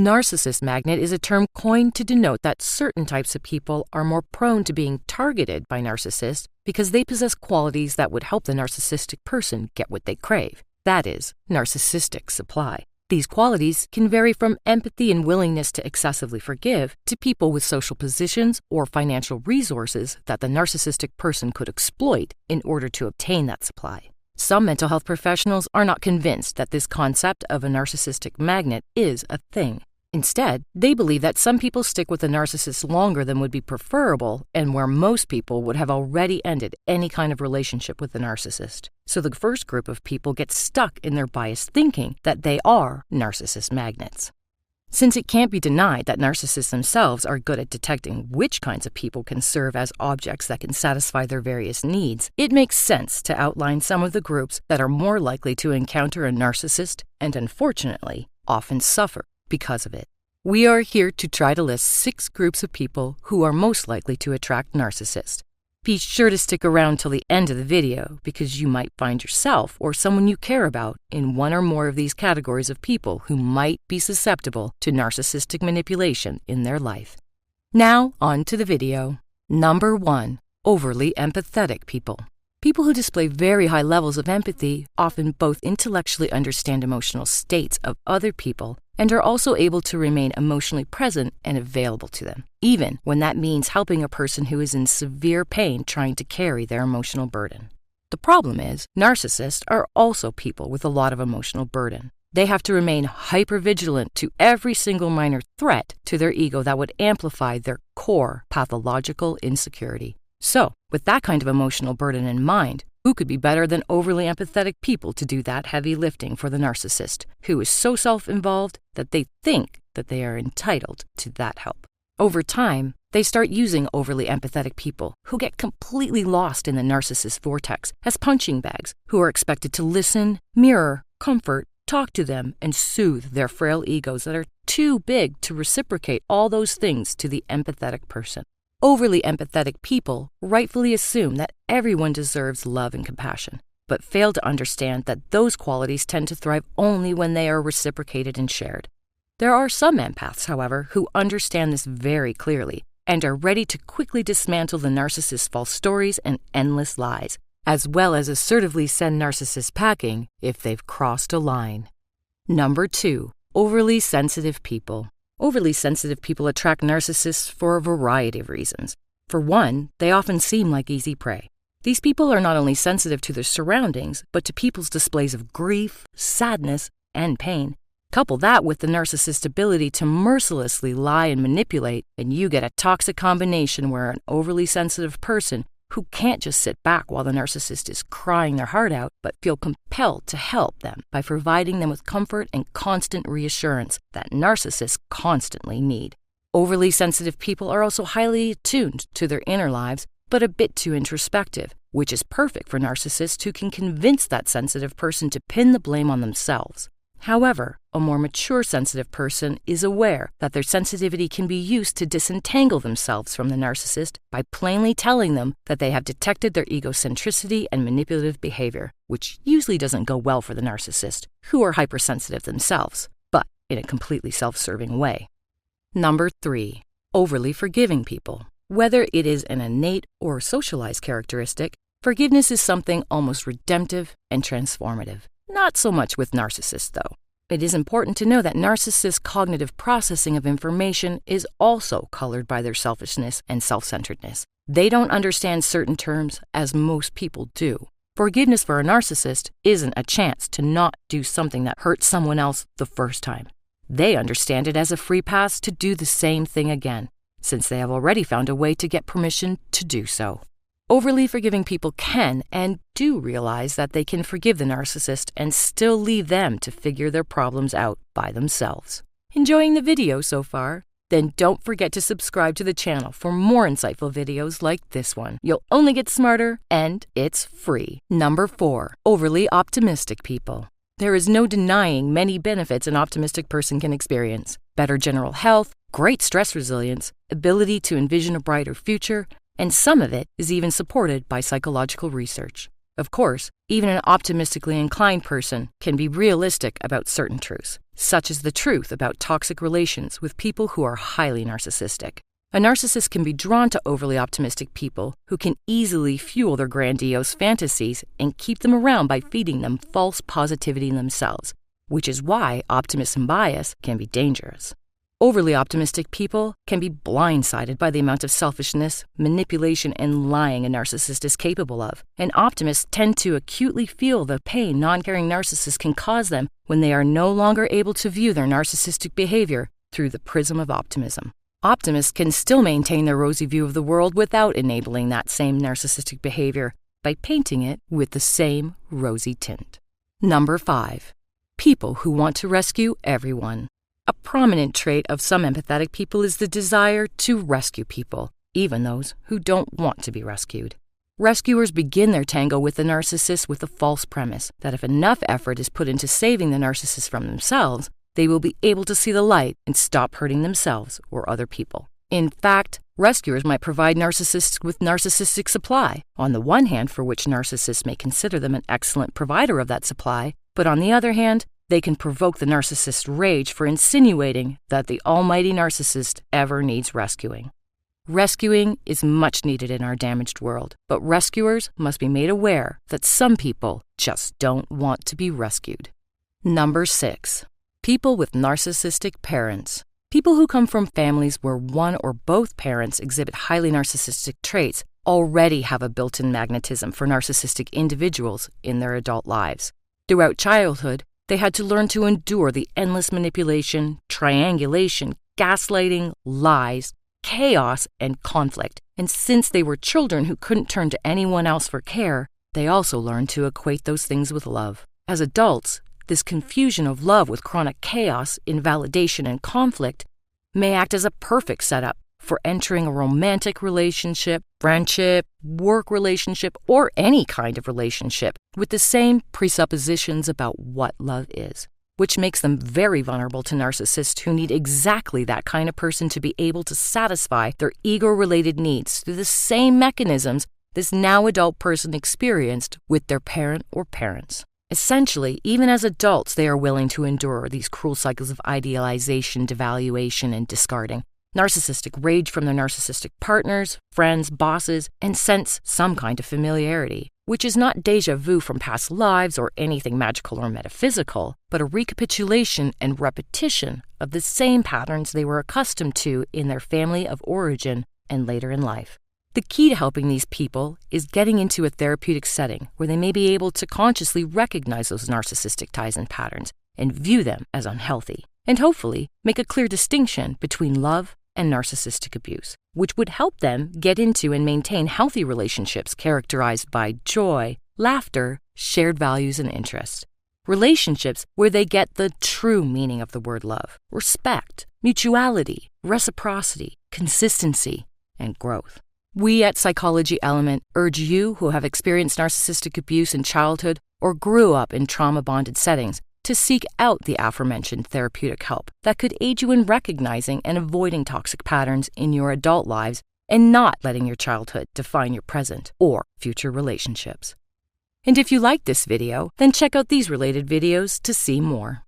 Narcissist magnet is a term coined to denote that certain types of people are more prone to being targeted by narcissists because they possess qualities that would help the narcissistic person get what they crave. That is, narcissistic supply. These qualities can vary from empathy and willingness to excessively forgive to people with social positions or financial resources that the narcissistic person could exploit in order to obtain that supply. Some mental health professionals are not convinced that this concept of a narcissistic magnet is a thing. Instead, they believe that some people stick with a narcissist longer than would be preferable and where most people would have already ended any kind of relationship with the narcissist. So the first group of people get stuck in their biased thinking that they are narcissist magnets. Since it can't be denied that narcissists themselves are good at detecting which kinds of people can serve as objects that can satisfy their various needs, it makes sense to outline some of the groups that are more likely to encounter a narcissist and, unfortunately, often suffer because of it. We are here to try to list 6 groups of people who are most likely to attract narcissists. Be sure to stick around till the end of the video because you might find yourself or someone you care about in one or more of these categories of people who might be susceptible to narcissistic manipulation in their life. Now, on to the video. Number 1. Overly empathetic people. People who display very high levels of empathy often both intellectually understand emotional states of other people and are also able to remain emotionally present and available to them, even when that means helping a person who is in severe pain trying to carry their emotional burden. The problem is, narcissists are also people with a lot of emotional burden. They have to remain hypervigilant to every single minor threat to their ego that would amplify their core pathological insecurity. So, with that kind of emotional burden in mind, who could be better than overly empathetic people to do that heavy lifting for the narcissist, who is so self-involved that they think that they are entitled to that help? Over time, they start using overly empathetic people who get completely lost in the narcissist vortex as punching bags who are expected to listen, mirror, comfort, talk to them, and soothe their frail egos that are too big to reciprocate all those things to the empathetic person. Overly empathetic people rightfully assume that everyone deserves love and compassion, but fail to understand that those qualities tend to thrive only when they are reciprocated and shared. There are some empaths, however, who understand this very clearly and are ready to quickly dismantle the narcissist's false stories and endless lies, as well as assertively send narcissists packing if they've crossed a line. Number 2. Overly sensitive people. Overly sensitive people attract narcissists for a variety of reasons. For one, they often seem like easy prey. These people are not only sensitive to their surroundings, but to people's displays of grief, sadness, and pain. Couple that with the narcissist's ability to mercilessly lie and manipulate, and you get a toxic combination where an overly sensitive person who can't just sit back while the narcissist is crying their heart out, but feel compelled to help them by providing them with comfort and constant reassurance that narcissists constantly need. Overly sensitive people are also highly attuned to their inner lives, but a bit too introspective, which is perfect for narcissists who can convince that sensitive person to pin the blame on themselves. However, a more mature sensitive person is aware that their sensitivity can be used to disentangle themselves from the narcissist by plainly telling them that they have detected their egocentricity and manipulative behavior, which usually doesn't go well for the narcissist, who are hypersensitive themselves, but in a completely self-serving way. Number 3. Overly forgiving people. Whether it is an innate or socialized characteristic, forgiveness is something almost redemptive and transformative. Not so much with narcissists, though. It is important to know that narcissists' cognitive processing of information is also colored by their selfishness and self-centeredness. They don't understand certain terms as most people do. Forgiveness for a narcissist isn't a chance to not do something that hurt someone else the first time. They understand it as a free pass to do the same thing again, since they have already found a way to get permission to do so. Overly forgiving people can and do realize that they can forgive the narcissist and still leave them to figure their problems out by themselves. Enjoying the video so far? Then don't forget to subscribe to the channel for more insightful videos like this one. You'll only get smarter, and it's free. Number 4. Overly optimistic people. There is no denying many benefits an optimistic person can experience. Better general health, great stress resilience, ability to envision a brighter future, and some of it is even supported by psychological research. Of course, even an optimistically inclined person can be realistic about certain truths. such as the truth about toxic relations with people who are highly narcissistic. A narcissist can be drawn to overly optimistic people who can easily fuel their grandiose fantasies and keep them around by feeding them false positivity themselves, which is why optimism bias can be dangerous. Overly optimistic people can be blindsided by the amount of selfishness, manipulation, and lying a narcissist is capable of, and optimists tend to acutely feel the pain non-caring narcissists can cause them when they are no longer able to view their narcissistic behavior through the prism of optimism. Optimists can still maintain their rosy view of the world without enabling that same narcissistic behavior by painting it with the same rosy tint. Number 5. People who want to rescue everyone. A prominent trait of some empathetic people is the desire to rescue people, even those who don't want to be rescued. Rescuers begin their tango with the narcissist with the false premise that if enough effort is put into saving the narcissist from themselves, they will be able to see the light and stop hurting themselves or other people. In fact, rescuers might provide narcissists with narcissistic supply, on the one hand for which narcissists may consider them an excellent provider of that supply, but on the other hand, they can provoke the narcissist's rage for insinuating that the almighty narcissist ever needs rescuing. Rescuing is much needed in our damaged world, but rescuers must be made aware that some people just don't want to be rescued. Number 6. People with narcissistic parents. People who come from families where one or both parents exhibit highly narcissistic traits already have a built-in magnetism for narcissistic individuals in their adult lives. Throughout childhood, they had to learn to endure the endless manipulation, triangulation, gaslighting, lies, chaos, and conflict. And since they were children who couldn't turn to anyone else for care, they also learned to equate those things with love. As adults, this confusion of love with chronic chaos, invalidation, and conflict may act as a perfect setup for entering a romantic relationship, friendship, work relationship, or any kind of relationship with the same presuppositions about what love is, which makes them very vulnerable to narcissists who need exactly that kind of person to be able to satisfy their ego-related needs through the same mechanisms this now adult person experienced with their parent or parents. Essentially, even as adults, they are willing to endure these cruel cycles of idealization, devaluation, and discarding, narcissistic rage from their narcissistic partners, friends, bosses, and sense some kind of familiarity, which is not déjà vu from past lives or anything magical or metaphysical, but a recapitulation and repetition of the same patterns they were accustomed to in their family of origin and later in life. The key to helping these people is getting into a therapeutic setting where they may be able to consciously recognize those narcissistic ties and patterns and view them as unhealthy, and hopefully make a clear distinction between love and narcissistic abuse, which would help them get into and maintain healthy relationships characterized by joy, laughter, shared values, and interests. Relationships where they get the true meaning of the word love, respect, mutuality, reciprocity, consistency, and growth. We at Psychology Element urge you who have experienced narcissistic abuse in childhood or grew up in trauma-bonded settings to seek out the aforementioned therapeutic help that could aid you in recognizing and avoiding toxic patterns in your adult lives and not letting your childhood define your present or future relationships. And if you liked this video, then check out these related videos to see more.